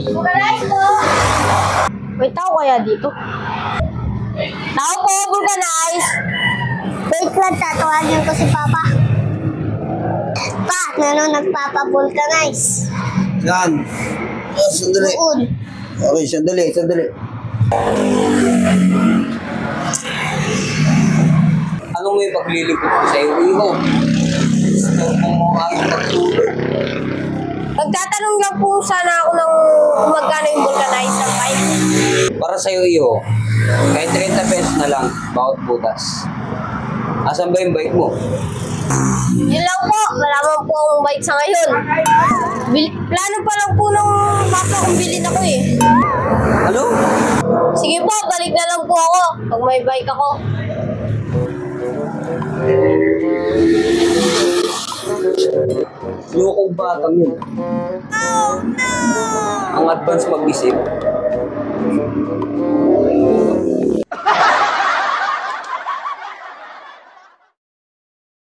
Vulcanize po! May tao kaya dito? Tao po, vulcanize! Wait lang, tatawagin ko si Papa. Pa, nagpapa-vulcanize. Saan? Oh, sandali. Doon. Okay, sandali. Ano mo yung paglilipot ko sa'yo? Iho. Gusto mo ang pagtulog. Magtatanong lang po sana ako ng magkano yung vulcanize ng pipe. Para sa'yo, Iho. Kahit 30 pesos na lang, bawat butas. Asan ba yung bike mo? Yun lang po, wala man po akong bike sa ngayon. Plano pa lang po ng papa kung bilhin ako eh. Ano? Sige po, balik na lang po ako pag may bike ako. Lukong batang yun. Oh, no! Ang advance mag-isip.